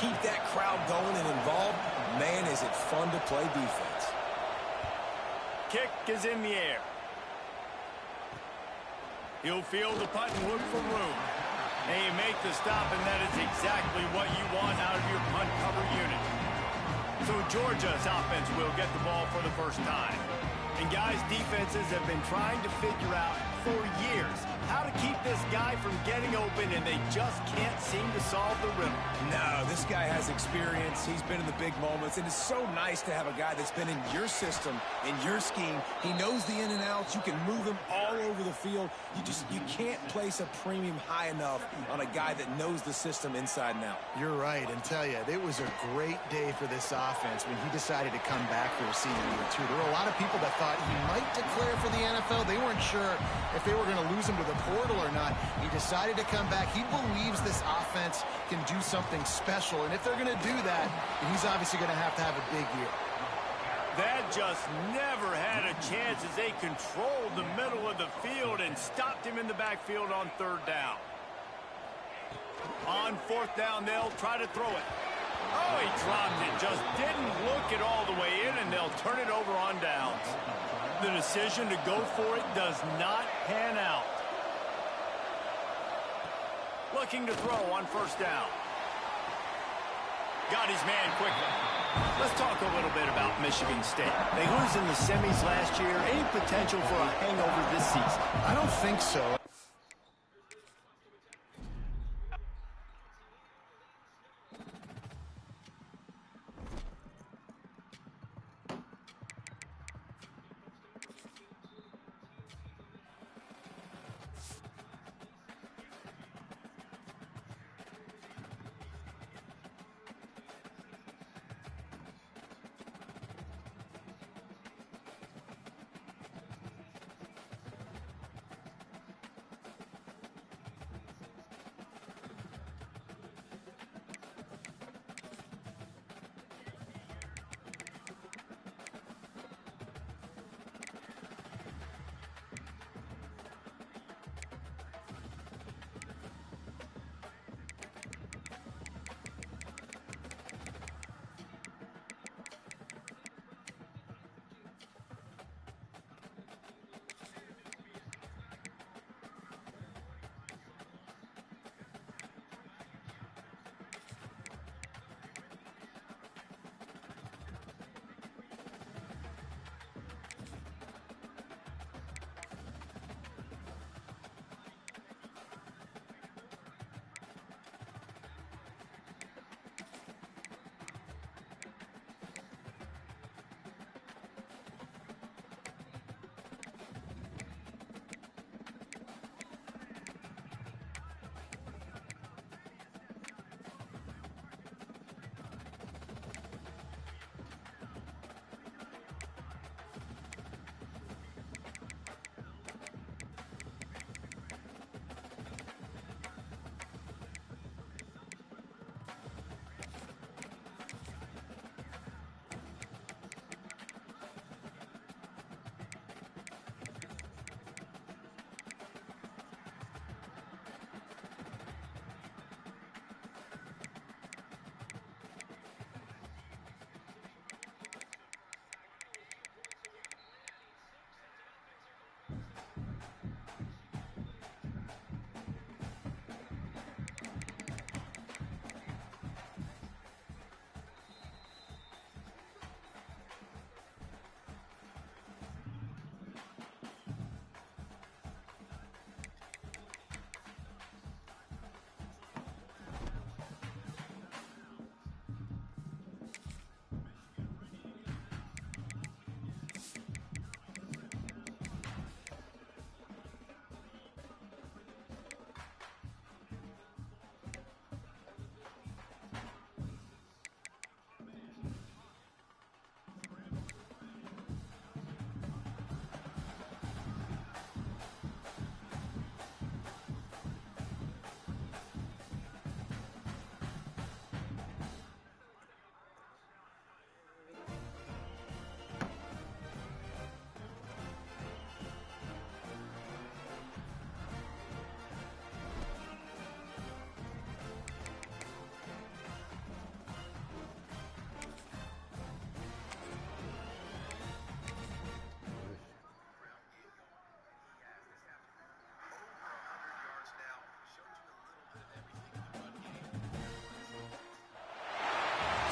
keep that crowd going and involved, man, is it fun to play defense. Kick is in the air. He'll field the punt and look for room. And you make the stop, and that is exactly what you want out of your punt cover unit. So Georgia's offense will get the ball for the first time. And guys, defenses have been trying to figure out for years how to keep this guy from getting open, and they just can't seem to solve the riddle. No, this guy has experience. He's been in the big moments, and it's so nice to have a guy that's been in your system, in your scheme. He knows the in and outs. You can move him all over the field. You can't place a premium high enough on a guy that knows the system inside and out. You're right, and tell you, it was a great day for this offense when he decided to come back for a senior year, too. There were a lot of people that thought he might declare for the NFL. They weren't sure if they were going to lose him to the portal or not. He decided to come back. He believes this offense can do something special, and if they're going to do that, he's obviously going to have a big year. That just never had a chance as they controlled the middle of the field and stopped him in the backfield on third down. On fourth down, they'll try to throw it. Oh, he dropped it. Just didn't look it all the way in, and they'll turn it over on downs. The decision to go for it does not pan out. Looking to throw on first down. Got his man quickly. Let's talk a little bit about Michigan State. They lose in the semis last year. Any potential for a hangover this season? I don't think so.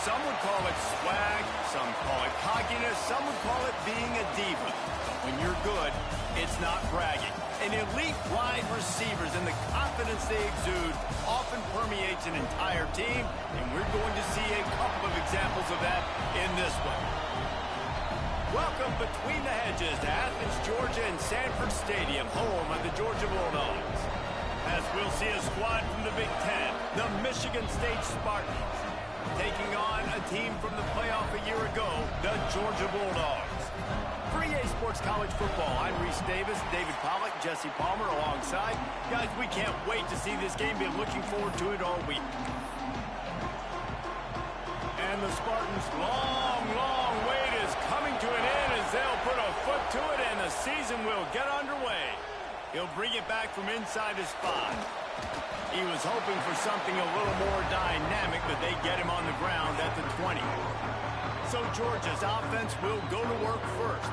Some would call it swag, some call it cockiness, some would call it being a diva. But when you're good, it's not bragging. An elite wide receivers and the confidence they exude often permeates an entire team, and we're going to see a couple of examples of that in this one. Welcome between the hedges to Athens, Georgia and Sanford Stadium, home of the Georgia Bulldogs. As we'll see a squad from the Big Ten, the Michigan State Spartans, taking on a team from the playoff a year ago, the Georgia Bulldogs. For EA Sports College Football, I'm Reese Davis, David Pollack, Jesse Palmer alongside. Guys, we can't wait to see this game. Been looking forward to it all week. And the Spartans' long wait is coming to an end as they'll put a foot to it and the season will get underway. He'll bring it back from inside his spot. He was hoping for something a little more dynamic, but they get him on the ground at the 20. So Georgia's offense will go to work first.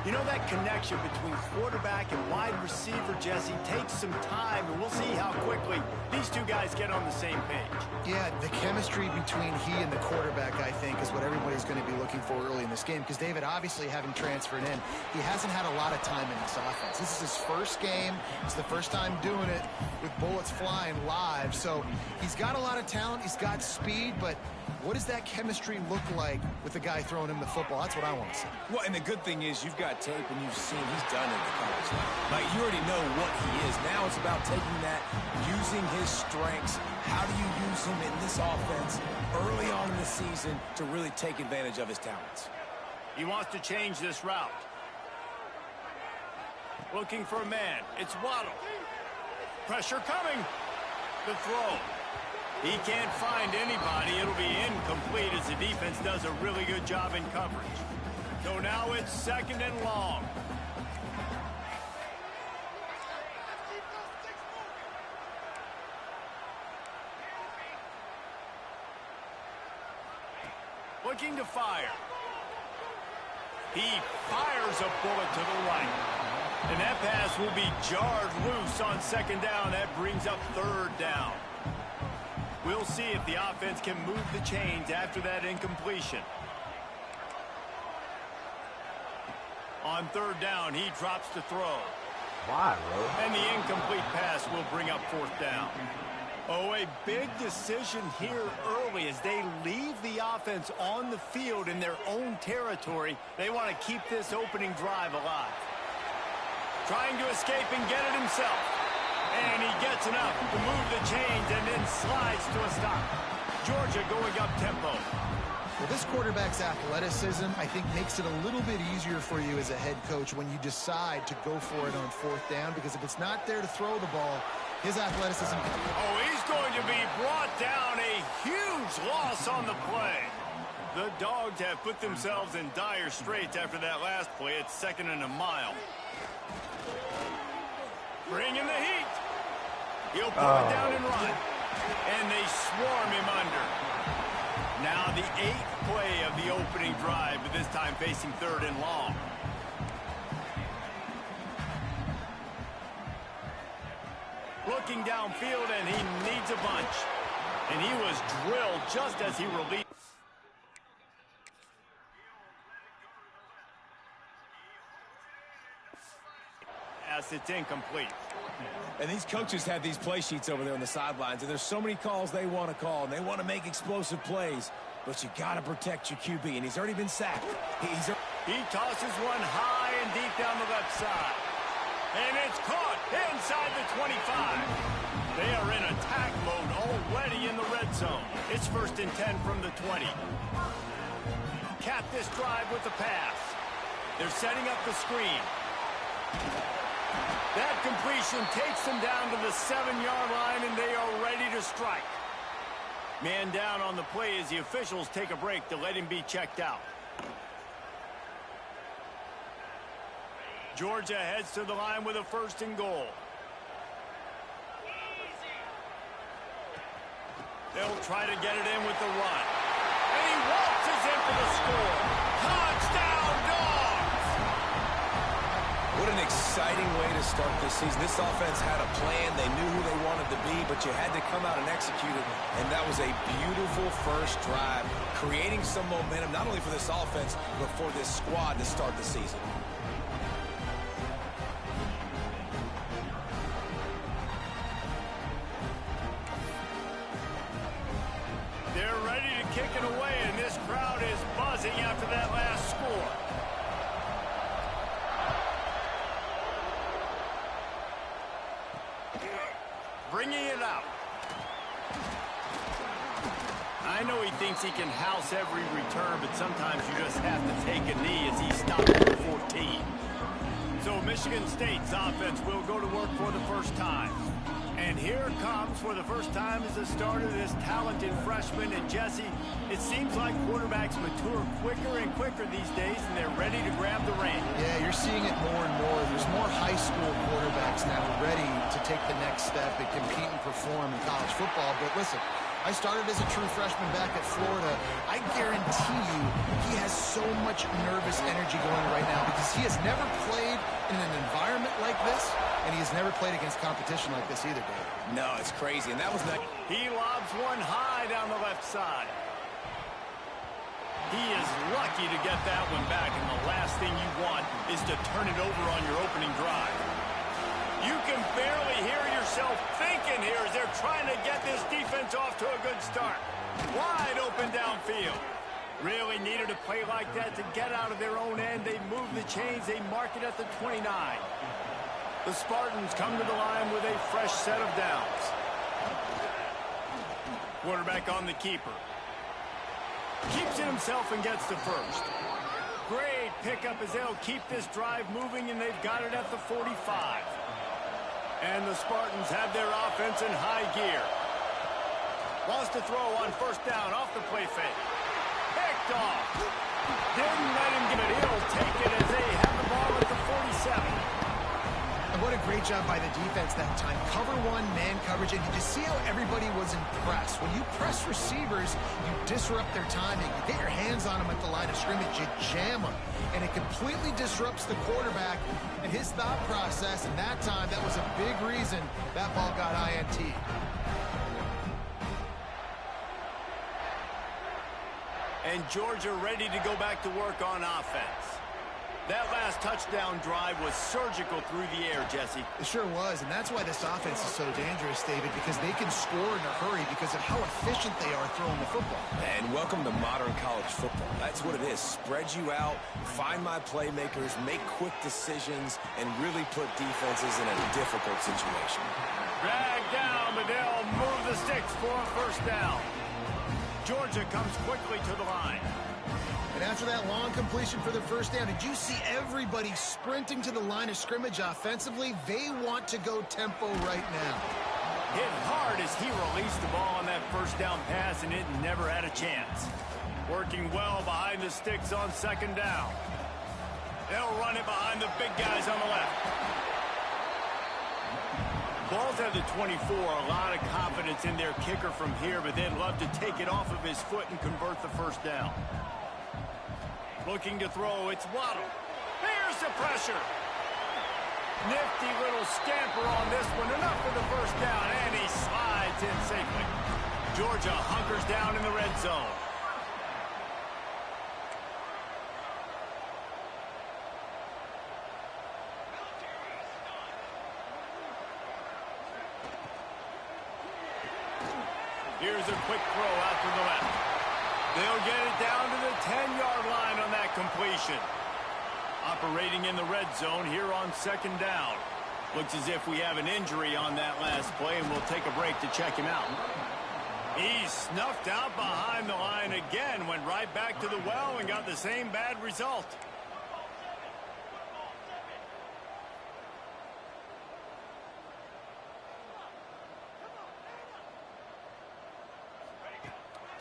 You know, that connection between quarterback and wide receiver, Jesse, takes some time, and we'll see how quickly these two guys get on the same page. Yeah, the chemistry between he and the quarterback, I think, is what everybody's going to be looking for early in this game. Because David, obviously, having transferred in, he hasn't had a lot of time in this offense. This is his first game. It's the first time doing it with bullets flying live. So he's got a lot of talent. He's got speed, but what does that chemistry look like with the guy throwing him the football? That's what I want to see. Well, and the good thing is you've got tape and you've seen he's done it at the college level. Like, you already know what he is. Now it's about taking that, using his strengths. How do you use him in this offense early on in the season to really take advantage of his talents? He wants to change this route. Looking for a man. It's Waddle. Pressure coming. The throw. He can't find anybody. It'll be incomplete as the defense does a really good job in coverage. So now it's 2nd and long. Looking to fire. He fires a bullet to the right. And that pass will be jarred loose on 2nd down. That brings up 3rd down. We'll see if the offense can move the chains after that incompletion. On 3rd down, he drops the throw. Why, bro? And the incomplete pass will bring up 4th down. Oh, a big decision here early as they leave the offense on the field in their own territory. They want to keep this opening drive alive. Trying to escape and get it himself. And he gets enough to move the chains and then slides to a stop. Georgia going up tempo. Well, this quarterback's athleticism, I think, makes it a little bit easier for you as a head coach when you decide to go for it on 4th down, because if it's not there to throw the ball, his athleticism... Oh, he's going to be brought down. A huge loss on the play. The Dogs have put themselves in dire straits after that last play. It's 2nd and a mile. Bring in the heat. He'll pull it down and run. And they swarm him under. Now the 8th play of the opening drive, but this time facing 3rd and long. Looking downfield, and he needs a bunch. And he was drilled just as he released. It's incomplete. And these coaches have these play sheets over there on the sidelines, and there's so many calls they want to call, and they want to make explosive plays, but you got to protect your QB, and he's already been sacked. He tosses one high and deep down the left side. And it's caught inside the 25. They are in attack mode already in the red zone. It's 1st and 10 from the 20. Cap this drive with the pass. They're setting up the screen. That completion takes them down to the 7-yard line, and they are ready to strike. Man down on the play as the officials take a break to let him be checked out. Georgia heads to the line with a 1st and goal. They'll try to get it in with the run. And he waltzes in for the score. Touchdown, Dogs! What an exciting way to start this season. This offense had a plan. They knew who they wanted to be, but you had to come out and execute it. And that was a beautiful first drive, creating some momentum, not only for this offense, but for this squad to start the season. They're ready to kick it away, and this crowd is buzzing after that last score. Bringing it out. I know he thinks he can house every return, but sometimes you just have to take a knee as he stopped at 14. So Michigan State's offense will go to work for the first time. And here comes, for the first time as a starter, this talented freshman. And Jesse, it seems like quarterbacks mature quicker and quicker these days, and they're ready to grab the reins. Yeah, you're seeing it more and more. There's more high school quarterbacks now ready to take the next step and compete and perform in college football. But listen, I started as a true freshman back at Florida. I guarantee you he has so much nervous energy going right now because he has never played in an environment like this, and he has never played against competition like this either, Dave. No, it's crazy, and that was not... He lobs one high down the left side. He is lucky to get that one back, and the last thing you want is to turn it over on your opening drive. You can barely hear yourself thinking here as they're trying to get this defense off to a good start. Wide open downfield. Really needed a play like that to get out of their own end. They move the chains. They mark it at the 29. The Spartans come to the line with a fresh set of downs. Quarterback on the keeper. Keeps it himself and gets the first. Great pickup as they'll keep this drive moving, and they've got it at the 45. And the Spartans have their offense in high gear. Wants to throw on first down off the play fake. Picked off. Didn't let him get it. He'll take it as they have the ball at the 47. And what a great job by the defense that time. Cover one, man coverage, and you just see how everybody was impressed. When you press receivers, you disrupt their timing. You get your hands on them at the line of scrimmage, you jam them, and it completely disrupts the quarterback and his thought process. And that time, that was a big reason that ball got INT. And Georgia ready to go back to work on offense. That last touchdown drive was surgical through the air, Jesse. It sure was, and that's why this offense is so dangerous, David, because they can score in a hurry because of how efficient they are throwing the football. And welcome to modern college football. That's what it is. Spread you out, find my playmakers, make quick decisions, and really put defenses in a difficult situation. Drag down, but they'll move the sticks for a first down. Georgia comes quickly to the line. And after that long completion for the first down, did you see everybody sprinting to the line of scrimmage offensively? They want to go tempo right now. Hit hard as he released the ball on that first down pass, and it never had a chance. Working well behind the sticks on second down. They'll run it behind the big guys on the left. Ball's at the 24. A lot of confidence in their kicker from here, but they'd love to take it off of his foot and convert the first down. Looking to throw, it's Waddle. Here's the pressure. Nifty little scamper on this one. Enough for the first down, and he slides in safely. Georgia hunkers down in the red zone. Here's a quick throw out to the left. They'll get it down to the 10-yard line on that completion. Operating in the red zone here on second down. Looks as if we have an injury on that last play, and we'll take a break to check him out. He's snuffed out behind the line again, went right back to the well and got the same bad result.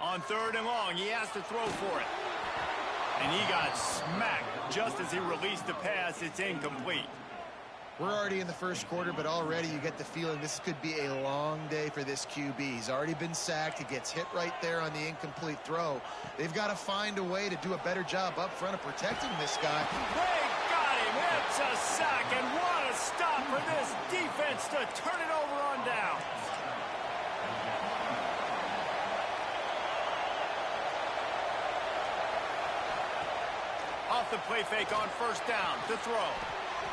On third and long, he has to throw for it. And he got smacked just as he released the pass. It's incomplete. We're already in the first quarter, but already you get the feeling this could be a long day for this QB. He's already been sacked. He gets hit right there on the incomplete throw. They've got to find a way to do a better job up front of protecting this guy. They got him It's a sack, and what a stop for this defense to turn it over on down. Off the play fake on first down to throw.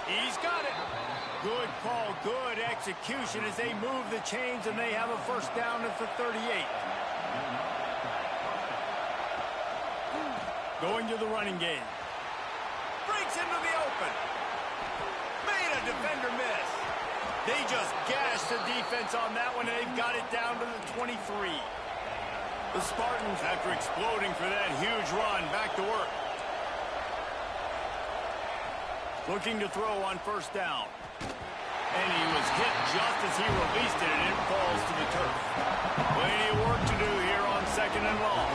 He's got it. Good call, good execution as they move the chains, and they have a first down at the 38. Going to the running game. Breaks into the open. Made a defender miss. They just gashed the defense on that one, and they've got it down to the 23. The Spartans, after exploding for that huge run, back to work. Looking to throw on first down. And he was hit just as he released it, and it falls to the turf. Plenty of work to do here on second and long.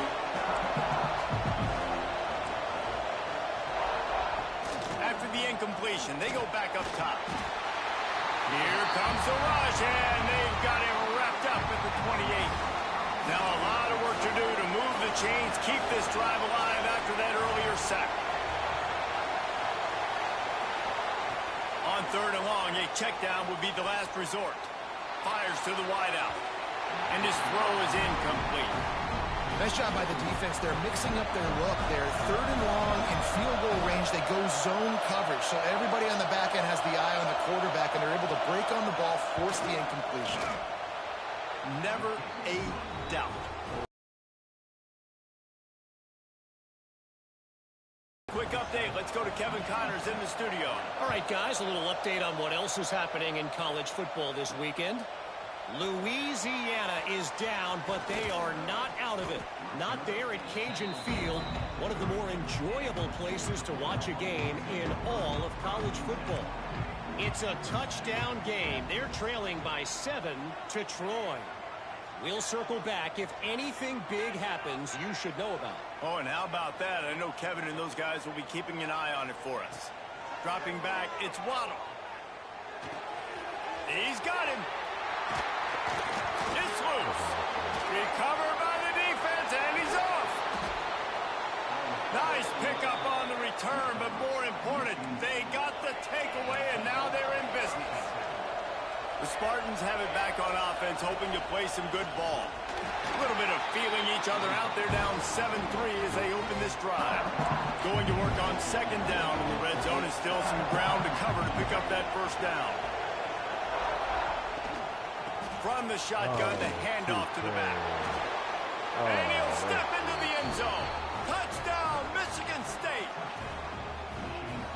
After the incompletion, they go back up top. Here comes the rush, and they've got him wrapped up at the 28. Now a lot of work to do to move the chains, keep this drive alive after that earlier sack. On third and long, a check down would be the last resort. Fires to the wideout. And his throw is incomplete. Nice job by the defense. They're mixing up their look. They're third and long in field goal range. They go zone coverage. So everybody on the back end has the eye on the quarterback, and they're able to break on the ball, force the incompletion. Never a doubt. Quick update. Let's go to Kevin Connors in the studio. All right, guys, a little update on what else is happening in college football this weekend. Louisiana is down, but they are not out of it. Not there at Cajun Field, one of the more enjoyable places to watch a game in all of college football. It's a touchdown game. They're trailing by 7 to Troy. We'll circle back. If anything big happens, you should know about. Oh, and how about that? I know Kevin and those guys will be keeping an eye on it for us. Dropping back, it's Waddle. He's got him. It's loose. Recovered by the defense, and he's off. Nice pickup on the return, but more important, they got the takeaway, and now they're in business. The Spartans have it back on offense, hoping to play some good ball. A little bit of feeling each other out. They're down 7-3 as they open this drive. Going to work on second down in the red zone, and still some ground to cover to pick up that first down. From the shotgun, the handoff to the back. And he'll step into the end zone. Touchdown, Michigan State.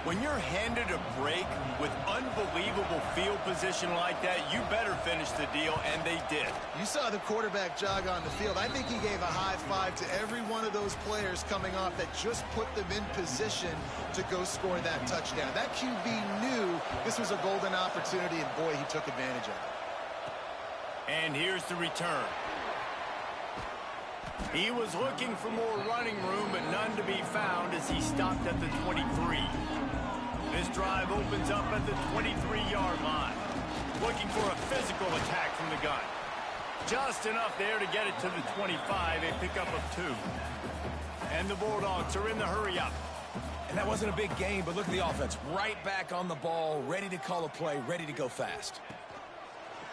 When you're handed a break with unbelievable field position like that, you better finish the deal, and they did. You saw the quarterback jog on the field. I think he gave a high five to every one of those players coming off that just put them in position to go score that touchdown. That QB knew this was a golden opportunity, and boy, he took advantage of it. And here's the return. He was looking for more running room, but none to be found as he stopped at the 23. This drive opens up at the 23-yard line. Looking for a physical attack from the gun. Just enough there to get it to the 25, a pickup of 2. And the Bulldogs are in the hurry-up. And that wasn't a big game, but look at the offense. Right back on the ball, ready to call a play, ready to go fast.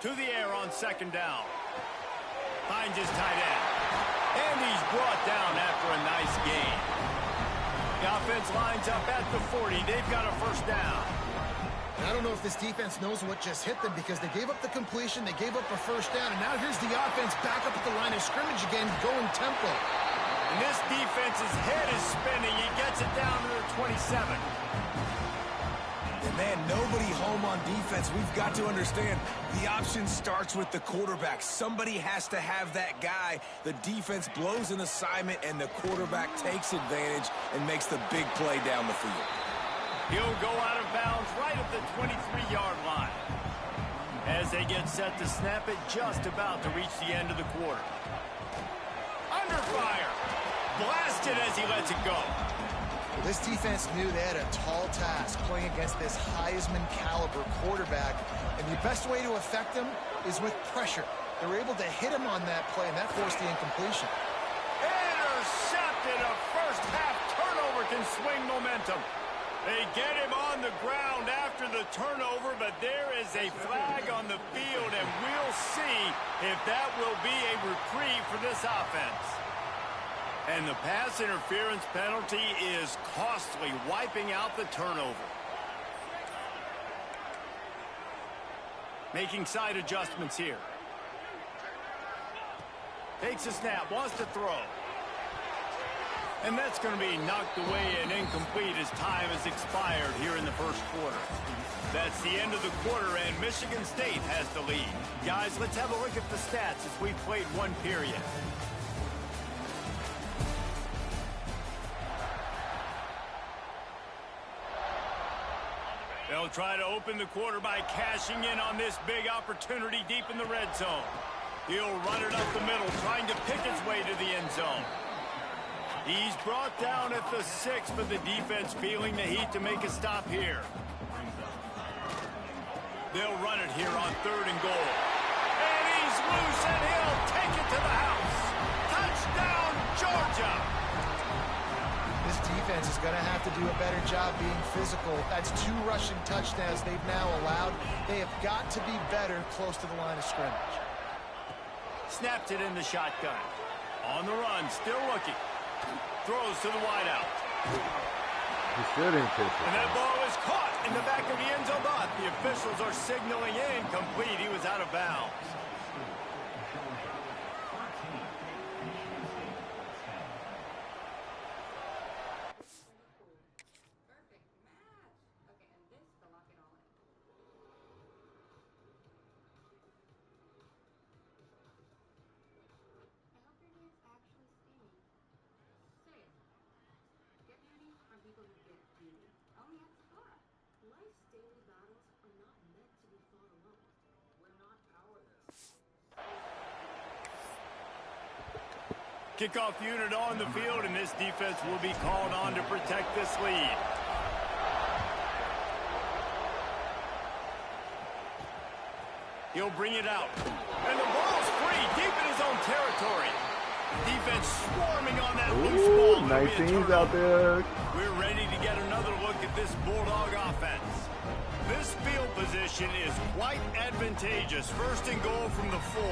To the air on second down. Finds his tight end. And he's brought down after a nice gain. The offense lines up at the 40. They've got a first down. And I don't know if this defense knows what just hit them, because they gave up the completion, they gave up a first down, and now here's the offense back up at the line of scrimmage again, going tempo. And this defense's head is spinning. He gets it down to the 27. And man, nobody home on defense. We've got to understand the option starts with the quarterback. Somebody has to have that guy. The defense blows an assignment, and the quarterback takes advantage and makes the big play down the field. He'll go out of bounds right at the 23-yard line. As they get set to snap it, just about to reach the end of the quarter. Under fire. Blasted as he lets it go. This defense knew they had a tall task playing against this Heisman-caliber quarterback, and the best way to affect him is with pressure. They were able to hit him on that play, and that forced the incompletion. Intercepted. A first-half turnover can swing momentum. They get him on the ground after the turnover, but there is a flag on the field, and we'll see if that will be a reprieve for this offense. And the pass interference penalty is costly, wiping out the turnover. Making side adjustments here. Takes a snap, wants to throw. And that's going to be knocked away and incomplete as time has expired here in the first quarter. That's the end of the quarter, and Michigan State has the lead. Guys, let's have a look at the stats as we've played one period. They'll try to open the quarter by cashing in on this big opportunity deep in the red zone. He'll run it up the middle, trying to pick his way to the end zone. He's brought down at the 6, but the defense feeling the heat to make a stop here. They'll run it here on 3rd and goal. And he's loose, and he'll take it to the house. Touchdown, Georgia! This defense is going to have to do a better job being physical. That's 2 rushing touchdowns they've now allowed. They have got to be better close to the line of scrimmage. Snapped it in the shotgun. On the run, still looking. Throws to the wideout. He shouldn't pitch it. And that ball is caught in the back of the end zone, but the officials are signaling incomplete. He was out of bounds. Kickoff unit on the field, and this defense will be called on to protect this lead. He'll bring it out. And the ball's free, deep in his own territory. Defense swarming on that loose ball. Nice teams out there. We're ready to get another look at this Bulldog offense. This field position is quite advantageous. 1st and goal from the 4.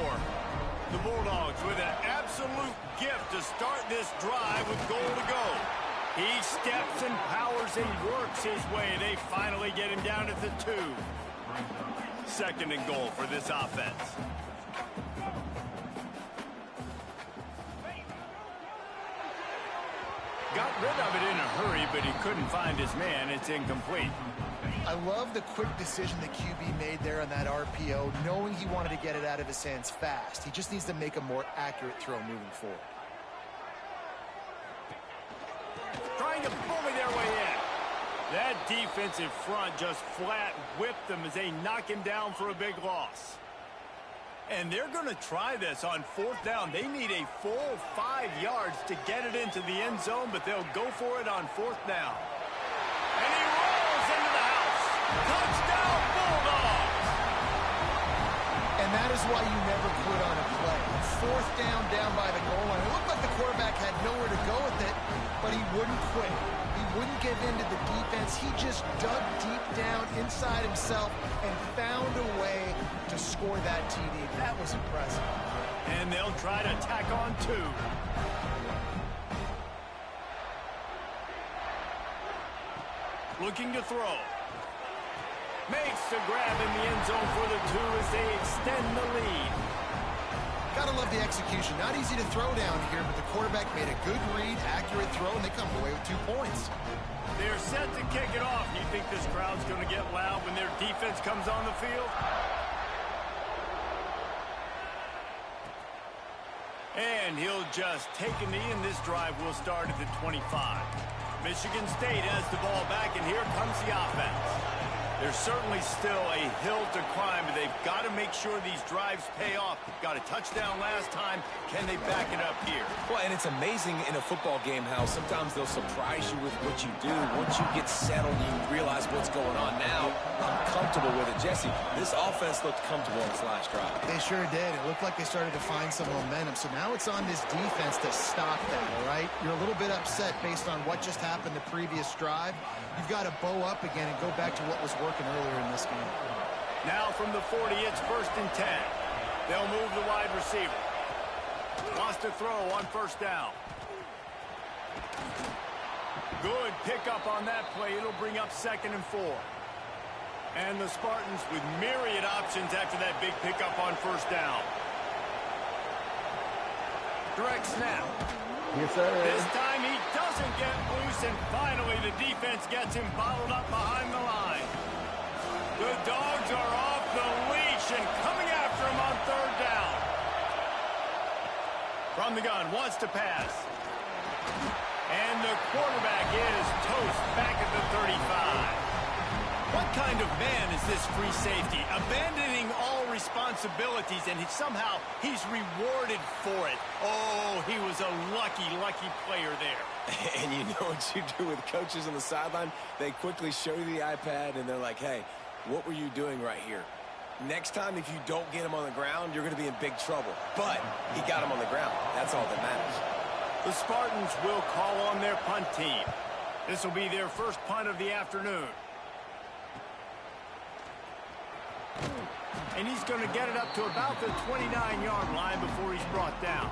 The Bulldogs with an absolute gift to start this drive with goal to go. He steps and powers and works his way. They finally get him down at the 2. 2nd and goal for this offense. Got rid of it in a hurry, but he couldn't find his man. It's incomplete. I love the quick decision the QB made there on that RPO, knowing he wanted to get it out of his hands fast. He just needs to make a more accurate throw moving forward. Trying to bully their way in. That defensive front just flat whipped them as they knock him down for a big loss. And they're going to try this on 4th down. They need a full 5 yards to get it into the end zone, but they'll go for it on 4th down. And he rolls into the house. Touchdown, Bulldogs! And that is why you never quit on a play. 4th down by the goal line. It looked like the quarterback had nowhere to go with it, but he wouldn't quit. He wouldn't give in to the defense. He just dug deep down inside himself and found a way to score that TD. That was impressive. And they'll try to tack on 2. Looking to throw. Makes the grab in the end zone for the 2 as they extend the lead. Gotta love the execution. Not easy to throw down here, but the quarterback made a good read, accurate throw, and they come away with 2 points. They're set to kick it off. You think this crowd's going to get loud when their defense comes on the field? And he'll just take a knee, and this drive will start at the 25. Michigan State has the ball back, and here comes the offense. There's certainly still a hill to climb, but they've got to make sure these drives pay off. Got a touchdown last time. Can they back it up here? Well, and it's amazing in a football game how sometimes they'll surprise you with what you do. Once you get settled, you realize what's going on. Now, I'm comfortable with it. Jesse, this offense looked comfortable in its last drive. They sure did. It looked like they started to find some momentum. So now it's on this defense to stop that, all right? You're a little bit upset based on what just happened the previous drive. You've got to bow up again and go back to what was working earlier in this game. Now from the 40, it's 1st and 10. They'll move the wide receiver. Lost a throw on 1st down. Good pickup on that play. It'll bring up 2nd and 4. And the Spartans with myriad options after that big pickup on 1st down. Direct snap. Yes, sir. This time he doesn't get loose, and finally the defense gets him bottled up behind the line. The Dogs are off the leash and coming after him on 3rd down. From the gun, wants to pass. And the quarterback is toast back at the 35. What kind of man is this free safety? Abandoning all responsibilities, and somehow he's rewarded for it. Oh, he was a lucky, lucky player there. And you know what you do with coaches on the sideline? They quickly show you the iPad, and they're like, hey, what were you doing right here? Next time, if you don't get him on the ground, you're going to be in big trouble. But he got him on the ground. That's all that matters. The Spartans will call on their punt team. This will be their first punt of the afternoon. And he's going to get it up to about the 29-yard line before he's brought down.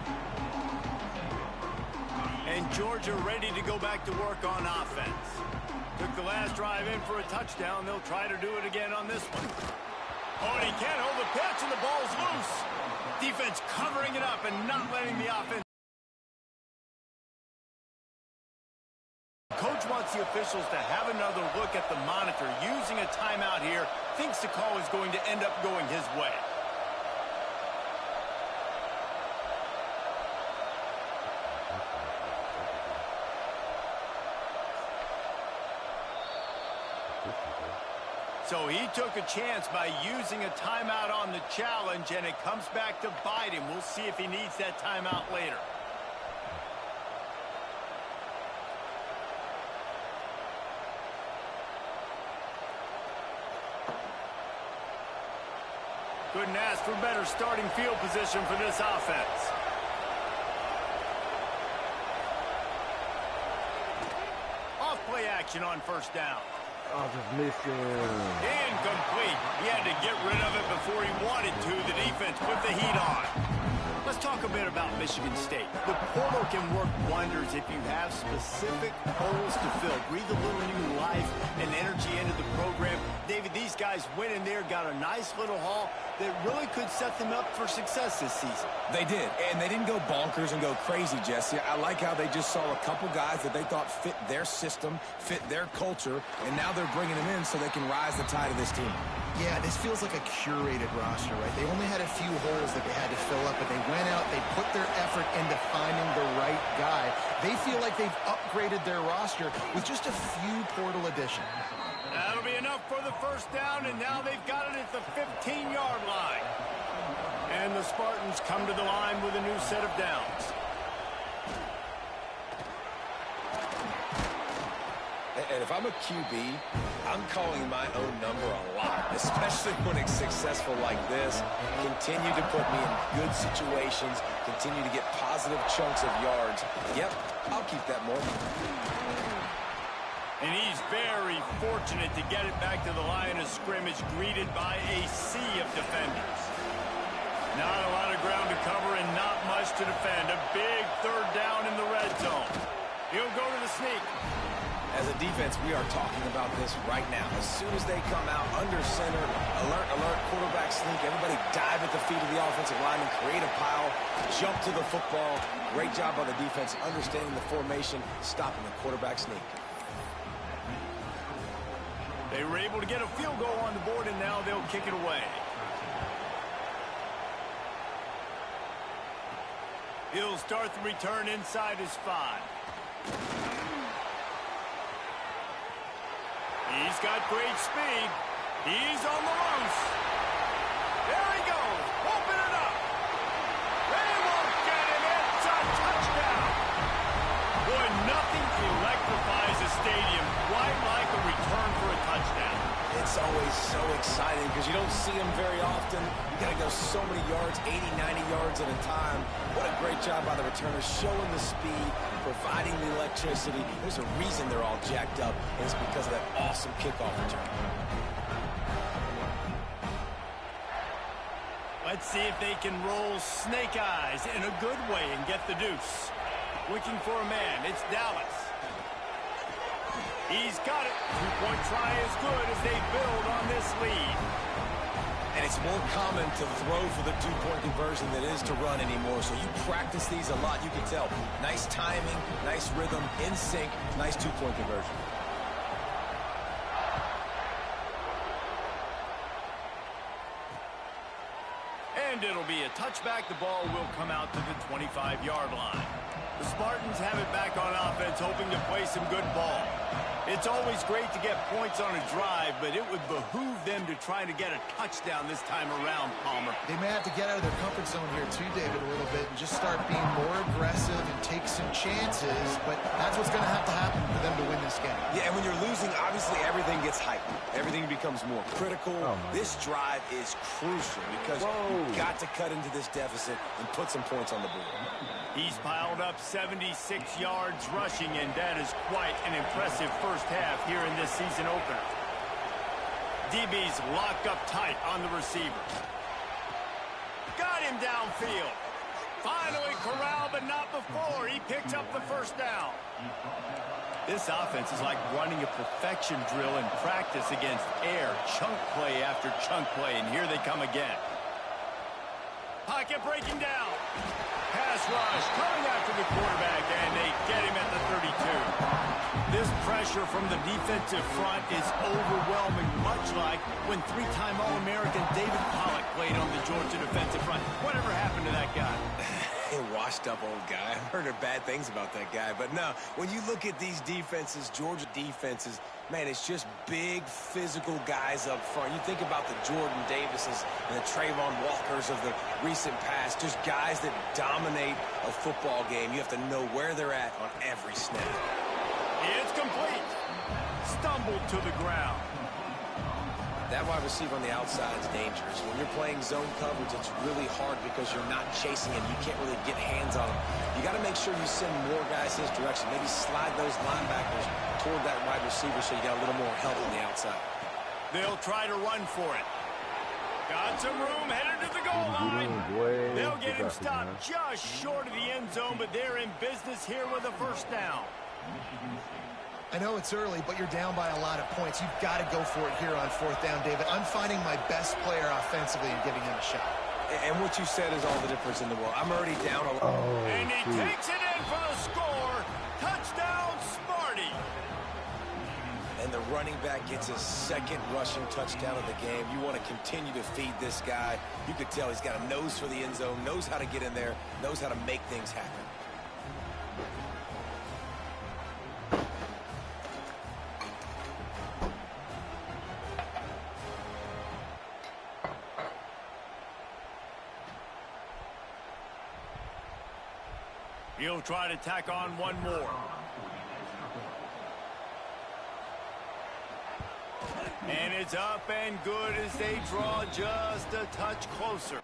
And Georgia ready to go back to work on offense. Took the last drive in for a touchdown. They'll try to do it again on this one. Oh, and he can't hold the pitch, and the ball's loose. Defense covering it up and not letting the offense. Coach wants the officials to have another look at the monitor. Using a timeout here, thinks the call is going to end up going his way. So he took a chance by using a timeout on the challenge, and it comes back to bite him. We'll see if he needs that timeout later. Couldn't ask for better starting field position for this offense. Off play action on 1st down. I just missed him. Incomplete. He had to get rid of it before he wanted to. The defense put the heat on. Let's talk a bit about Michigan State. The portal can work wonders if you have specific holes to fill. Breathe a little new life and energy into the program. David, these guys went in there, got a nice little haul that really could set them up for success this season. They did, and they didn't go bonkers and go crazy, Jesse. I like how they just saw a couple guys that they thought fit their system, fit their culture, and now they're bringing them in so they can rise the tide of this team. Yeah, this feels like a curated roster, right? They only had a few holes that they had to fill up, but they went out, they put their effort into finding the right guy. They feel like they've upgraded their roster with just a few portal additions. That'll be enough for the 1st down, and now they've got it at the 15-yard line. And the Spartans come to the line with a new set of downs. And if I'm a QB, I'm calling my own number a lot, especially when it's successful like this. Continue to put me in good situations, continue to get positive chunks of yards. Yep, I'll keep that more. And he's very fortunate to get it back to the line of scrimmage, greeted by a sea of defenders. Not a lot of ground to cover and not much to defend. A big 3rd down in the red zone. He'll go to the sneak. As a defense, we are talking about this right now. As soon as they come out under center, alert, alert, quarterback sneak, everybody dive at the feet of the offensive lineman, create a pile, jump to the football. Great job by the defense, understanding the formation, stopping the quarterback sneak. They were able to get a field goal on the board, and now they'll kick it away. He'll start the return inside his 5. He's got great speed. He's on the loose. There he goes. Open it up. They won't get him. It's a touchdown. Boy, nothing electrifies a stadium quite like a return for a touchdown. It's always so exciting because you don't see them very often. You got to go so many yards, 80, 90 yards at a time. What a great job by the returners, showing the speed, providing the electricity. There's a reason they're all jacked up, and it's because of that awesome kickoff return. Let's see if they can roll snake eyes in a good way and get the deuce. Looking for a man. It's Dallas. He's got it. Two-point try as good as they build on this lead. And it's more common to throw for the two-point conversion than it is to run anymore. So you practice these a lot. You can tell. Nice timing, nice rhythm, in sync, nice two-point conversion. And it'll be a touchback. The ball will come out to the 25-yard line. The Spartans have it back on offense, hoping to play some good ball. It's always great to get points on a drive, but it would behoove them to try to get a touchdown this time around, Palmer. They may have to get out of their comfort zone here too, David, a little bit and just start being more aggressive and take some chances, but that's what's going to have to happen for them to win this game. Yeah, and when you're losing, obviously everything gets hyped. Everything becomes more critical. This drive is crucial because you've got to cut into this deficit and put some points on the board. He's piled up 76 yards rushing, and that is quite an impressive first half here in this season opener. DB's locked up tight on the receiver. Got him downfield. Finally corralled, but not before. He picked up the first down. This offense is like running a perfection drill in practice against air. Chunk play after chunk play, and here they come again. Pocket breaking down. Pass rush coming after the quarterback, and they get him at the 32. This pressure from the defensive front is overwhelming, much like when three-time All-American David Pollock played on the Georgia defensive front. Whatever happened to that guy? Washed up old guy. I've heard bad things about that guy. But no, when you look at these defenses, Georgia defenses, man, it's just big physical guys up front. You think about the Jordan Davises and the Trayvon Walkers of the recent past, just guys that dominate a football game. You have to know where they're at on every snap. It's complete. Stumbled to the ground. That wide receiver on the outside is dangerous. When you're playing zone coverage, it's really hard because you're not chasing him. You can't really get hands on him. You got to make sure you send more guys his direction. Maybe slide those linebackers toward that wide receiver so you got a little more help on the outside. They'll try to run for it. Got some room, headed to the goal line. They'll get him stopped just short of the end zone, but they're in business here with a first down. I know it's early, but you're down by a lot of points. You've got to go for it here on fourth down, David. I'm finding my best player offensively and giving him a shot. And what you said is all the difference in the world. I'm already down a lot. And he takes it in for the score. Touchdown, Sparty. And the running back gets his second rushing touchdown of the game. You want to continue to feed this guy. You could tell he's got a nose for the end zone, knows how to get in there, knows how to make things happen. He'll try to tack on one more. And it's up and good as they draw just a touch closer.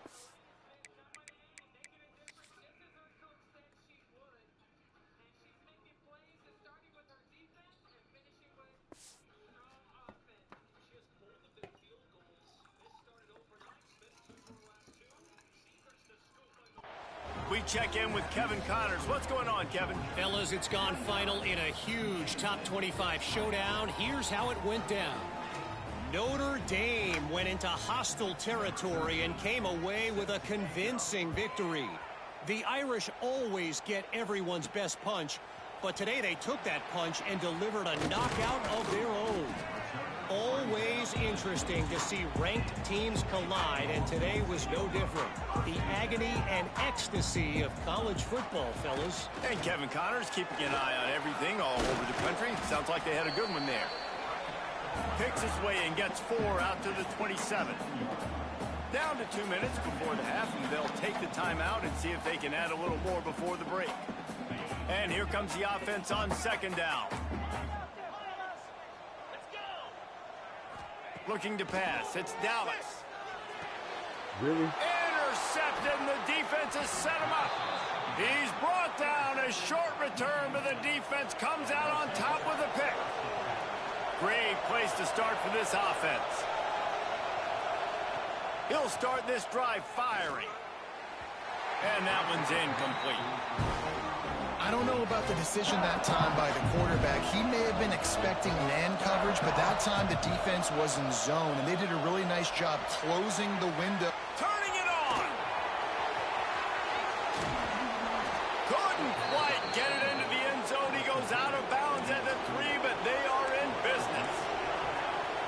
We check in with Kevin Connors. What's going on, Kevin? Fellas, it's gone final in a huge top 25 showdown. Here's how it went down. Notre Dame went into hostile territory and came away with a convincing victory. The Irish always get everyone's best punch, but today they took that punch and delivered a knockout of their own. Always interesting to see ranked teams collide, and today was no different. The agony and ecstasy of college football, fellas. And Kevin Connors keeping an eye on everything all over the country. Sounds like they had a good one there. Picks his way and gets 4 out to the 27. Down to 2 minutes before the half, and they'll take the timeout and see if they can add a little more before the break. And here comes the offense on second down. Looking to pass. It's Dallas. Really? Intercepted, and the defense has set him up. He's brought down. A short return, but the defense comes out on top with a pick. Great place to start for this offense. He'll start this drive firing. And that one's incomplete. I don't know about the decision that time by the quarterback. He may have been expecting man coverage, but that time the defense was in zone, and they did a really nice job closing the window. Turning it on. Couldn't quite get it into the end zone. He goes out of bounds at the 3, but they are in business.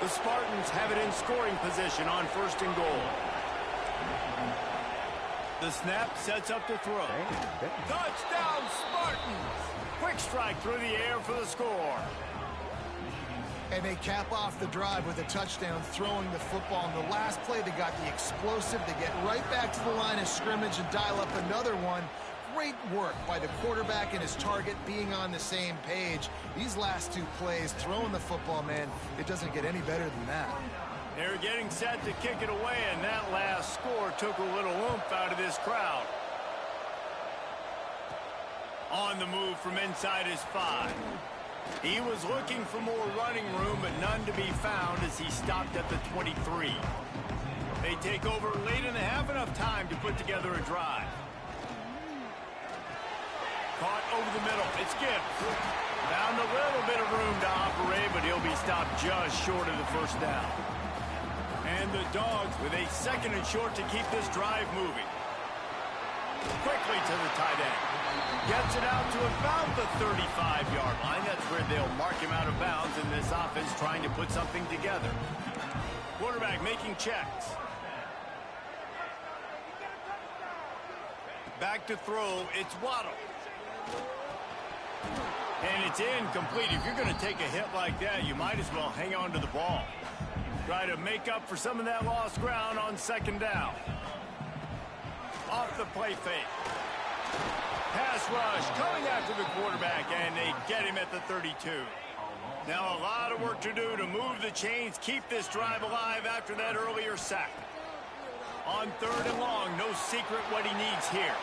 The Spartans have it in scoring position on 1st and goal. The snap sets up the throw. Touchdown, Spartans! Quick strike through the air for the score. And they cap off the drive with a touchdown, throwing the football. In the last play, they got the explosive. They get right back to the line of scrimmage and dial up another one. Great work by the quarterback and his target being on the same page. These last 2 plays, throwing the football, man, it doesn't get any better than that. They're getting set to kick it away, and that last score took a little oomph out of this crowd. On the move from inside his 5. He was looking for more running room, but none to be found as he stopped at the 23. They take over late in the half, enough time to put together a drive. Caught over the middle. It's Gibbs. Found a little bit of room to operate, but he'll be stopped just short of the 1st down. And the Dogs with a 2nd and short to keep this drive moving. Quickly to the tight end. Gets it out to about the 35-yard line. That's where they'll mark him out of bounds, in this offense trying to put something together. Quarterback making checks. Back to throw. It's Waddle. And it's incomplete. If you're going to take a hit like that, you might as well hang on to the ball. Try to make up for some of that lost ground on 2nd down. Off the play fake. Pass rush coming after the quarterback, and they get him at the 32. Now a lot of work to do to move the chains, keep this drive alive after that earlier sack. On 3rd and long, no secret what he needs here.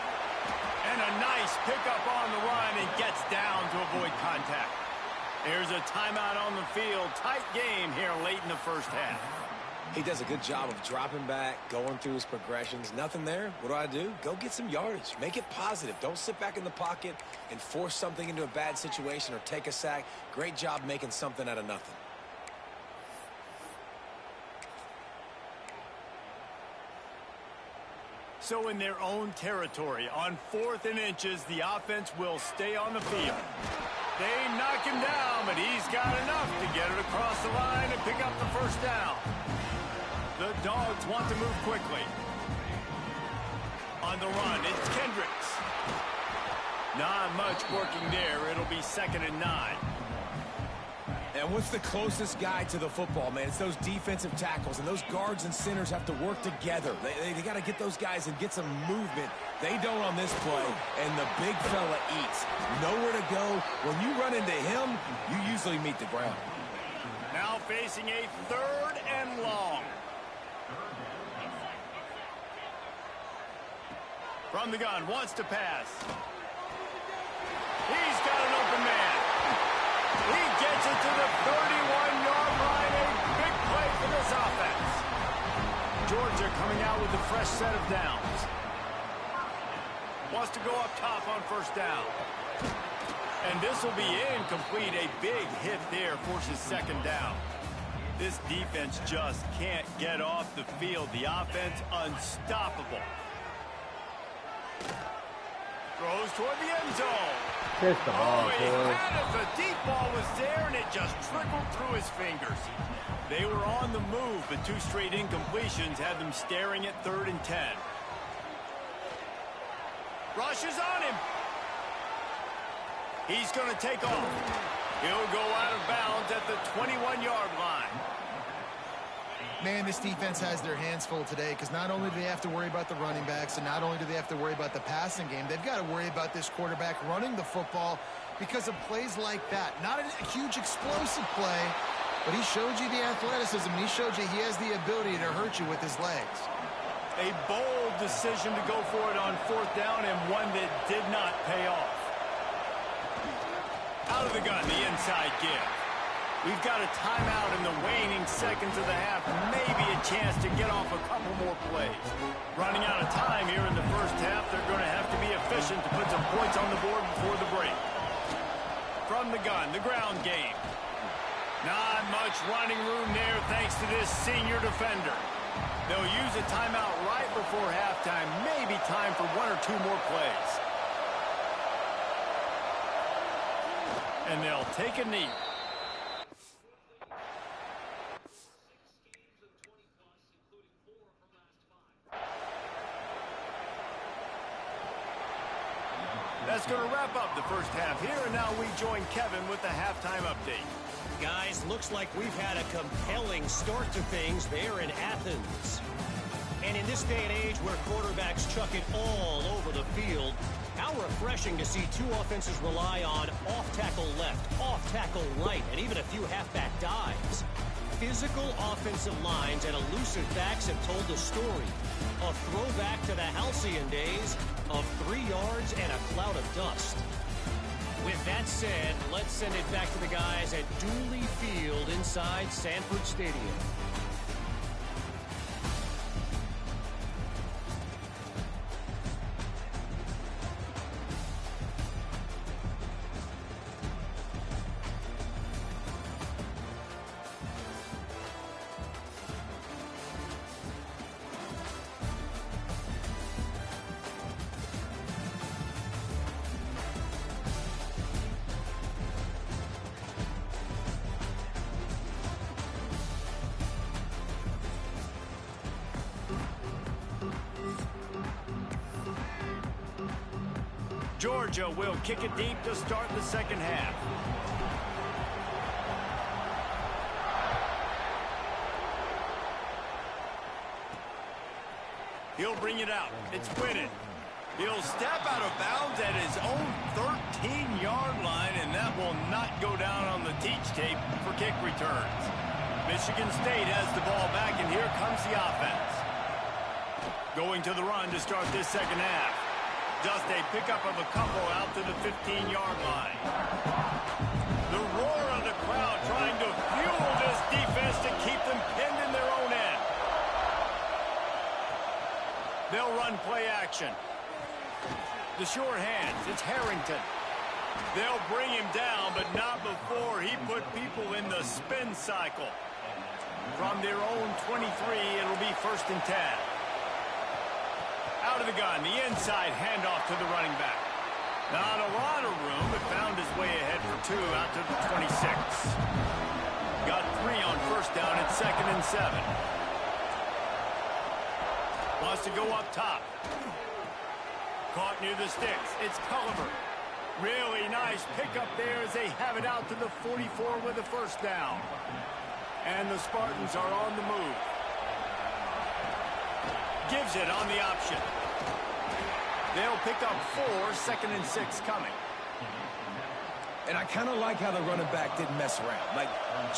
And a nice pickup on the run, and gets down to avoid contact. There's a timeout on the field. Tight game here late in the 1st half. He does a good job of dropping back, going through his progressions. Nothing there. What do? Go get some yardage. Make it positive. Don't sit back in the pocket and force something into a bad situation or take a sack. Great job making something out of nothing. So in their own territory, on 4th and inches, the offense will stay on the field. They knock him down, but he's got enough to get it across the line and pick up the 1st down. The Dogs want to move quickly. On the run, it's Kendricks. Not much working there. It'll be 2nd and 9. And what's the closest guy to the football, man? It's those defensive tackles, and those guards and centers have to work together. They got to get those guys and get some movement. They don't on this play, and the big fella eats. Nowhere to go. When you run into him, you usually meet the ground. Now facing a 3rd and long. From the gun, wants to pass. He's got an open man. He gets it to the 31-yard line. A big play for this offense. Georgia coming out with a fresh set of downs. Wants to go up top on 1st down. And this will be incomplete. A big hit there forces 2nd down. This defense just can't get off the field. The offense unstoppable. Throws toward the end zone. Catch the ball, he boy. had it. The deep ball was there, and it just trickled through his fingers. They were on the move, but 2 straight incompletions had them staring at 3rd and 10. Rushes on him. He's going to take off. He'll go out of bounds at the 21-yard line. Man, this defense has their hands full today because not only do they have to worry about the running backs and not only do they have to worry about the passing game, they've got to worry about this quarterback running the football because of plays like that. Not a huge explosive play, but he showed you the athleticism, and he showed you he has the ability to hurt you with his legs. A bold decision to go for it on 4th down and one that did not pay off. Out of the gun, the inside give. We've got a timeout in the waning seconds of the half. Maybe a chance to get off a couple more plays. Running out of time here in the first half. They're going to have to be efficient to put some points on the board before the break. From the gun, the ground game. Not much running room there thanks to this senior defender. They'll use a timeout right before halftime. Maybe time for 1 or 2 more plays. And they'll take a knee. That's going to wrap up the first half here, and now we join Kevin with the halftime update. Guys, looks like we've had a compelling start to things there in Athens. And in this day and age where quarterbacks chuck it all over the field, how refreshing to see 2 offenses rely on off-tackle left, off-tackle right, and even a few halfback dives. Physical offensive lines and elusive backs have told the story. A throwback to the halcyon days of 3 yards and a cloud of dust. With that said, let's send it back to the guys at Dooley Field inside Sanford Stadium. Georgia will kick it deep to start the second half. He'll bring it out. It's Whitted. He'll step out of bounds at his own 13-yard line, and that will not go down on the teach tape for kick returns. Michigan State has the ball back, and here comes the offense. Going to the run to start this second half. Just a pickup of a couple out to the 15-yard line. The roar of the crowd trying to fuel this defense to keep them pinned in their own end. They'll run play action. The sure hands, it's Harrington. They'll bring him down, but not before he put people in the spin cycle. From their own 23, it'll be 1st and 10. Out of the gun, the inside handoff to the running back. Not a lot of room, but found his way ahead for 2 out to the 26. Got 3 on 1st down at 2nd and 7. Wants to go up top. Caught near the sticks. It's Culliver. Really nice pickup there as they have it out to the 44 with a 1st down. And the Spartans are on the move. Gives it on the option. They'll pick up 4, 2nd and 6 coming. And I kind of like how the running back didn't mess around. Like,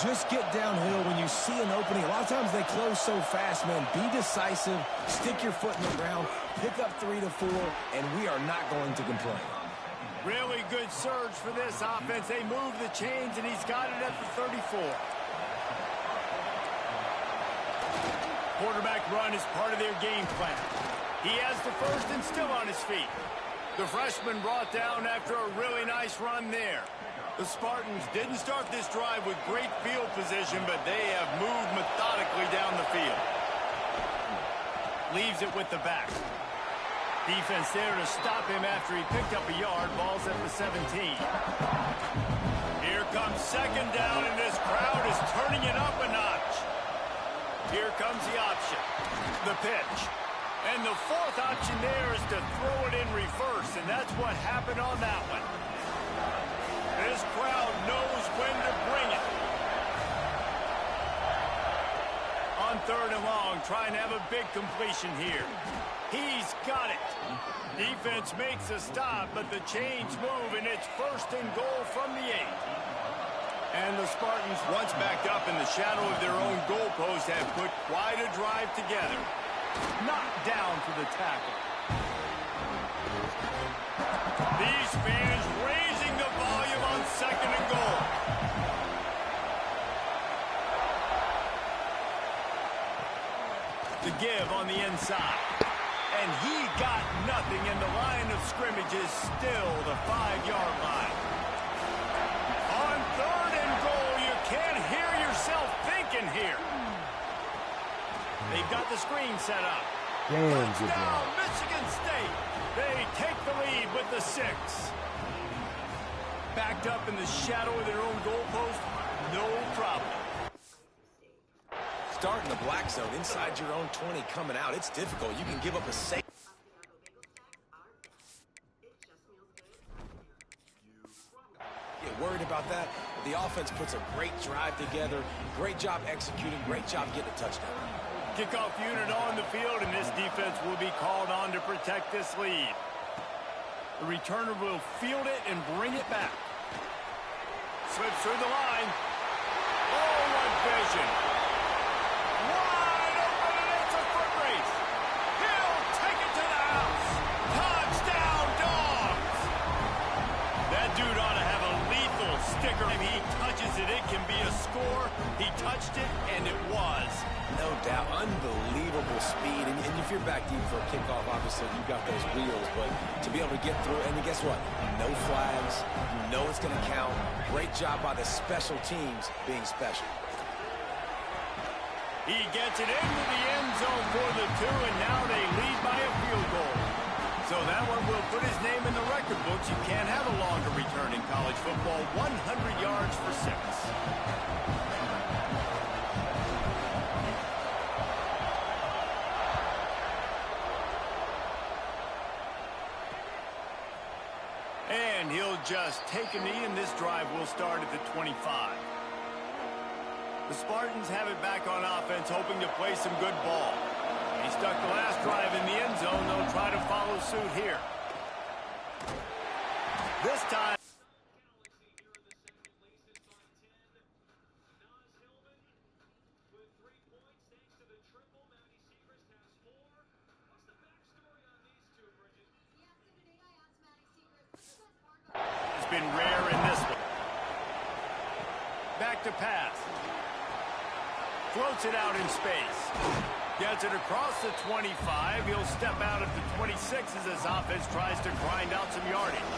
just get downhill when you see an opening. A lot of times they close so fast, man. Be decisive, stick your foot in the ground, pick up 3 to 4, and we are not going to complain. Really good surge for this offense. They move the chains, and he's got it at the 34. Quarterback run is part of their game plan. He has the 1st and still on his feet. The freshman brought down after a really nice run there. The Spartans didn't start this drive with great field position, but they have moved methodically down the field. Leaves it with the back. Defense there to stop him after he picked up a yard. Ball's at the 17. Here comes 2nd down, and this crowd is turning it up a notch. Here comes the option. The pitch. And the 4th option there is to throw it in reverse, and that's what happened on that one. This crowd knows 3rd and long, trying to have a big completion here. He's got it. Defense makes a stop, but the chains move, and it's 1st and goal from the 8. And the Spartans, once backed up in the shadow of their own goalpost, have put quite a drive together. Knocked down for the tackle. These fans raising the volume on 2nd and goal. The give on the inside. And he got nothing, and the line of scrimmage is still the 5-yard line. On 3rd and goal, you can't hear yourself thinking here. They've got the screen set up. Damn, good Touchdown, job. Michigan State. They take the lead with the 6. Backed up in the shadow of their own goalpost, no problem. Starting the black zone inside your own 20 coming out. It's difficult. You can give up a safe. Get worried about that. The offense puts a great drive together. Great job executing. Great job getting a touchdown. Kickoff unit on the field, and this defense will be called on to protect this lead. The returner will field it and bring it back. Slips through the line. Oh, what vision. Wide open, and it's a foot race. He'll take it to the house. Touchdown, Dogs. That dude ought to have a lethal sticker. If he touches it, it can be a score. He touched it, and it was. No doubt. Unbelievable speed. And if you're back deep for a kickoff, obviously you've got those wheels. But to be able to get through, and guess what? No flags. You know it's going to count. Great job by the special teams being special. He gets it into the end zone for the 2, and now they lead by a field goal. So that one will put his name in the record books. You can't have a longer return in college football. 100 yards for 6. And he'll just take a knee, and this drive will start at the 25. The Spartans have it back on offense, hoping to play some good ball. He stuck the last drive in the end zone. They'll try to follow suit here. This time. It's been rare in this one. Back to pass. Floats it out in space. Gets it across the 25. He'll step out at the 26 as his offense tries to grind out some yardage.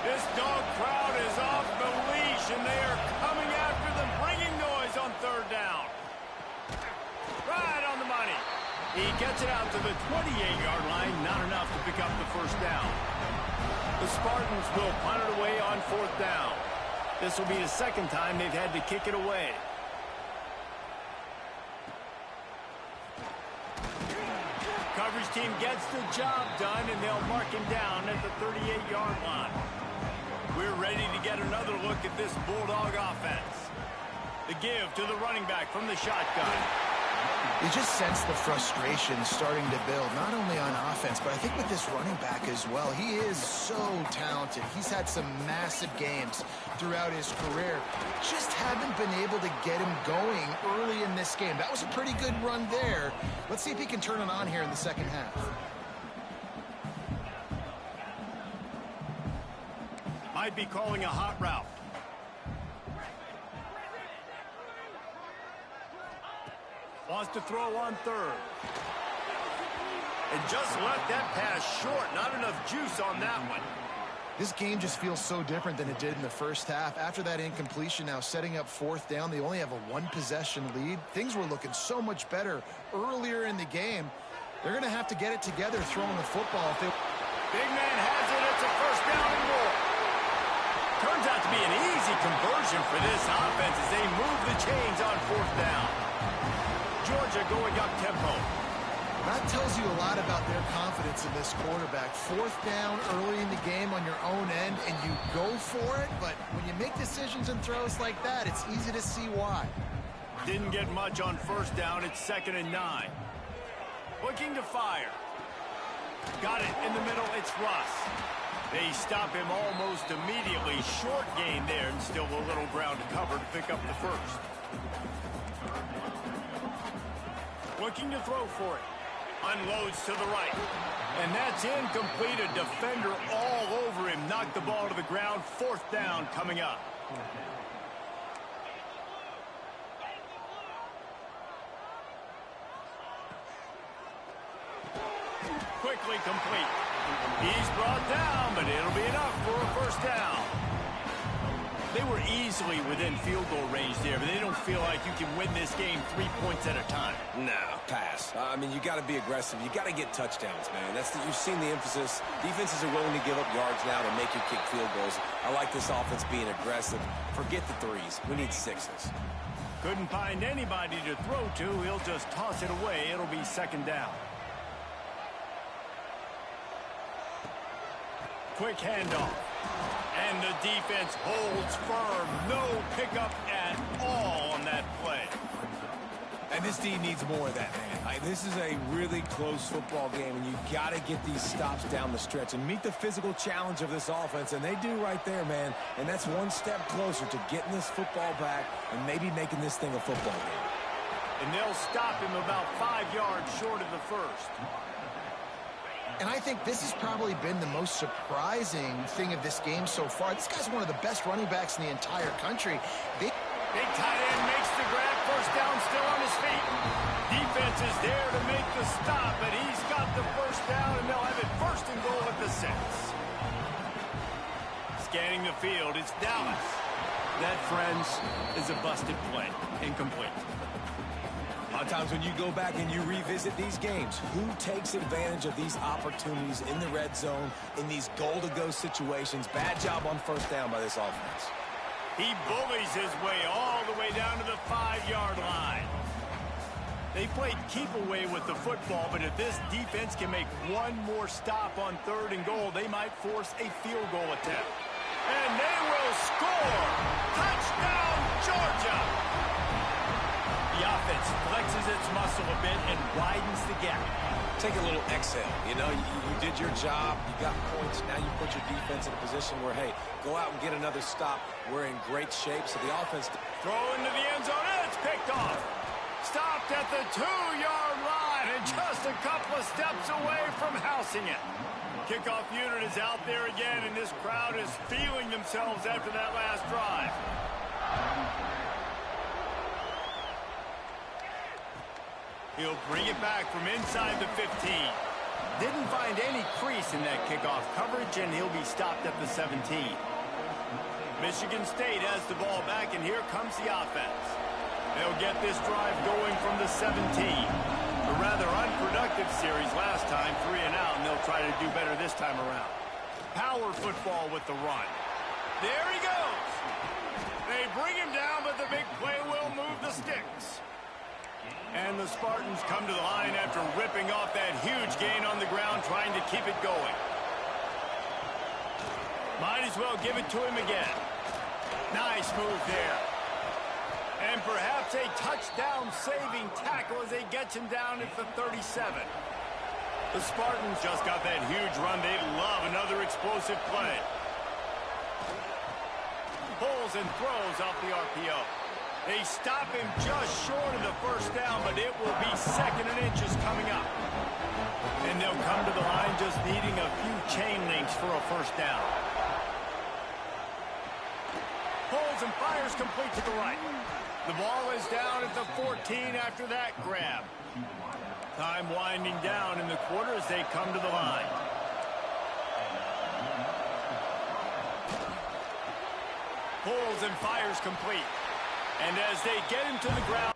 This dog crowd is off the leash, and they are coming after them, bringing noise on 3rd down. Right on the money. He gets it out to the 28-yard line, not enough to pick up the 1st down. The Spartans will punt it away on 4th down. This will be the 2nd time they've had to kick it away. Coverage team gets the job done, and they'll mark him down at the 38-yard line. We're ready to get another look at this Bulldog offense. The give to the running back from the shotgun. You just sense the frustration starting to build, not only on offense, but I think with this running back as well. He is so talented. He's had some massive games throughout his career. Just haven't been able to get him going early in this game. That was a pretty good run there. Let's see if he can turn it on here in the 2nd half. Might be calling a hot route. Wants to throw on 3rd. And just left that pass short. Not enough juice on that one. This game just feels so different than it did in the 1st half. After that incompletion, now setting up 4th down, they only have a 1-possession lead. Things were looking so much better earlier in the game. They're going to have to get it together throwing the football. If they... Big man has it. It's a 1st down and more. Turns out to be an easy conversion for this offense as they move the chains on 4th down. Georgia going up tempo. That tells you a lot about their confidence in this quarterback. 4th down early in the game on your own end, and you go for it. But when you make decisions and throws like that, it's easy to see why. Didn't get much on first down. It's 2nd and 9. Looking to fire. Got it in the middle. It's Russ. They stop him almost immediately. Short gain there, and still a little ground to cover to pick up the first. Looking to throw for it. Unloads to the right. And that's incomplete. A defender all over him. Knocked the ball to the ground. 4th down coming up. Quickly complete. He's brought down, but it'll be enough for a first down. They were easily within field goal range there, but they don't feel like you can win this game 3 points at a time. No, pass. I mean, you got to be aggressive. You got to get touchdowns, man. You've seen the emphasis. Defenses are willing to give up yards now to make you kick field goals. I like this offense being aggressive. Forget the threes. We need 6s. Couldn't find anybody to throw to. He'll just toss it away. It'll be 2nd down. Quick handoff. And the defense holds firm. No pickup at all on that play. And this team needs more of that, man. This is a really close football game, and you got to get these stops down the stretch and meet the physical challenge of this offense, and they do right there, man. And that's one step closer to getting this football back and maybe making this thing a football game. And they'll stop him about 5 yards short of the first. And I think this has probably been the most surprising thing of this game so far. This guy's one of the best running backs in the entire country. Big tight end makes the grab. First down, still on his feet. Defense is there to make the stop, but he's got the first down, and they'll have it 1st and goal at the 6. Scanning the field, it's Dallas. That, friends, is a busted play. Incomplete. A lot of times when you go back and you revisit these games, who takes advantage of these opportunities in the red zone, in these goal-to-go situations? Bad job on first down by this offense. He bullies his way all the way down to the 5-yard line. They played keep away with the football, but if this defense can make one more stop on 3rd and goal, they might force a field goal attempt. And they will score! Touchdown, Georgia! The offense flexes its muscle a bit and widens the gap. Take a little exhale. You know, you did your job. You got points. Now you put your defense in a position where, hey, go out and get another stop. We're in great shape. So the offense... Throw into the end zone. And it's picked off. Stopped at the 2-yard line and just a couple of steps away from housing it. Kickoff unit is out there again, and this crowd is feeling themselves after that last drive. He'll bring it back from inside the 15. Didn't find any crease in that kickoff coverage, and he'll be stopped at the 17. Michigan State has the ball back, and here comes the offense. They'll get this drive going from the 17. A rather unproductive series last time, 3 and out, and they'll try to do better this time around. Power football with the run. There he goes. They bring him down, but the big play will move the sticks. And the Spartans come to the line after ripping off that huge gain on the ground, trying to keep it going. Might as well give it to him again. Nice move there. And perhaps a touchdown-saving tackle as they get him down at the 37. The Spartans just got that huge run. They love another explosive play. Pulls and throws off the RPO. They stop him just short of the first down, but it will be 2nd and inches coming up. And they'll come to the line just needing a few chain links for a first down. Pulls and fires complete to the right. The ball is down at the 14 after that grab. Time winding down in the quarter as they come to the line. Pulls and fires complete. And as they get him to the ground...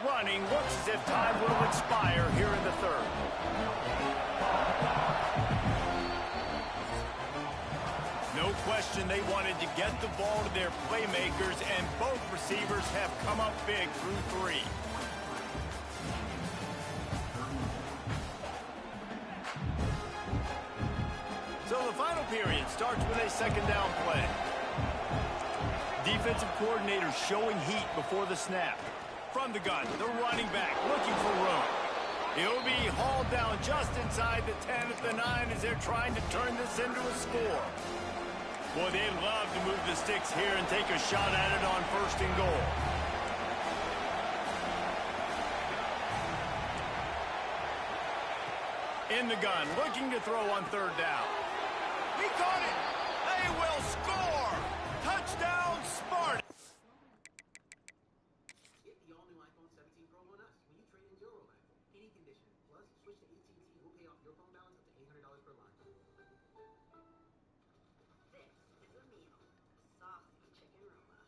Running, looks as if time will expire here in the 3rd. No question they wanted to get the ball to their playmakers, and both receivers have come up big through 3. So the final period starts with a second down play. Defensive coordinator showing heat before the snap. From the gun, the running back looking for room. He'll be hauled down just inside the 10 at the 9 as they're trying to turn this into a score. Boy, they'd love to move the sticks here and take a shot at it on 1st and goal. In the gun, looking to throw on 3rd down. He caught it. They will score. Touchdown, Spartans. Get the all-new iPhone 17 Pro on us when you trade in your old iPhone. Any condition. Plus, switch to AT&T. We'll pay off your phone balance up to $800 per line. This is a meal. Saucy chicken Roma.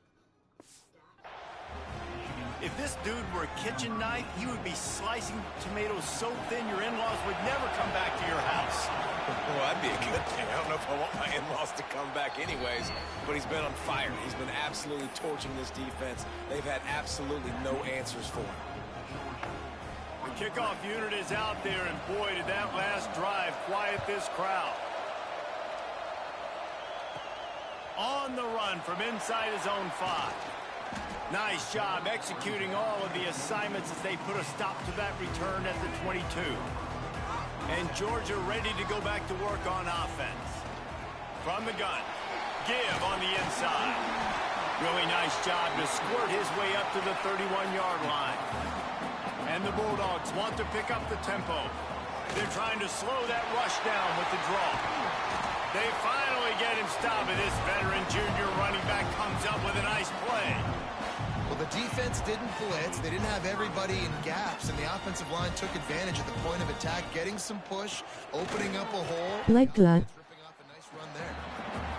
If this dude were a kitchen knife, he would be slicing tomatoes so thin your in-laws would never come back to your house. Well, that'd be a good thing. I don't know if I want my in-laws to come back anyways, but he's been on fire. He's been absolutely torching this defense. They've had absolutely no answers for him. The kickoff unit is out there, and boy, did that last drive quiet this crowd. On the run from inside his own 5. Nice job executing all of the assignments as they put a stop to that return at the 22. And Georgia ready to go back to work on offense. From the gun, give on the inside. Really nice job to squirt his way up to the 31-yard line. And the Bulldogs want to pick up the tempo. They're trying to slow that rush down with the draw. They finally get him stopped, and this veteran junior running back comes up with a nice play. Well, the defense didn't blitz. They didn't have everybody in gaps, and the offensive line took advantage at the point of attack, getting some push, opening up a hole. Ripping off a nice run there.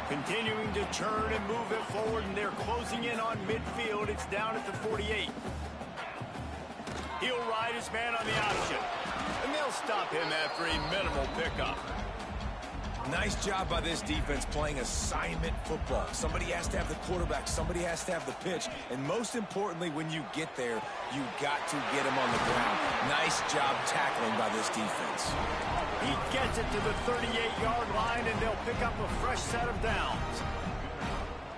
Continuing to churn and move it forward, and they're closing in on midfield. It's down at the 48. He'll ride his man on the option, and they'll stop him after a minimal pickup. Nice job by this defense playing assignment football. Somebody has to have the quarterback. Somebody has to have the pitch. And most importantly, when you get there, you got to get him on the ground. Nice job tackling by this defense. He gets it to the 38-yard line, and they'll pick up a fresh set of downs.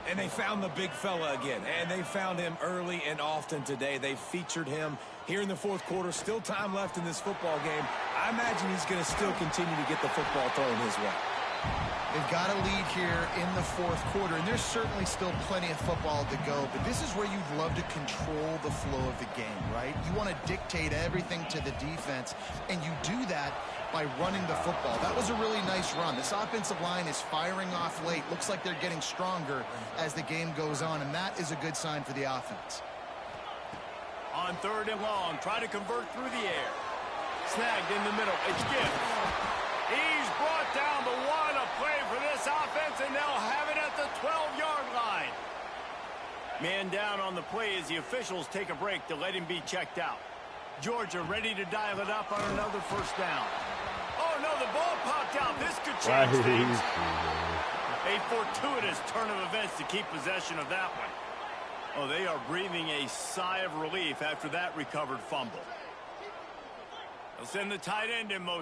And they found the big fella again. And they found him early and often today. They featured him here in the 4th quarter. Still time left in this football game. I imagine he's going to still continue to get the football thrown his way. They've got a lead here in the 4th quarter, and there's certainly still plenty of football to go, but this is where you'd love to control the flow of the game, right? You want to dictate everything to the defense, and you do that by running the football. That was a really nice run. This offensive line is firing off late. Looks like they're getting stronger as the game goes on, and that is a good sign for the offense. On 3rd and long, try to convert through the air. Snagged in the middle. It's Gibbs. He's brought down the 1, a play for this offense, and they'll have it at the 12-yard line. Man down on the play as the officials take a break to let him be checked out. Georgia ready to dial it up on another 1st down. Oh, no, the ball popped out. This could change things. A fortuitous turn of events to keep possession of that one. Oh, they are breathing a sigh of relief after that recovered fumble. They'll send the tight end in motion.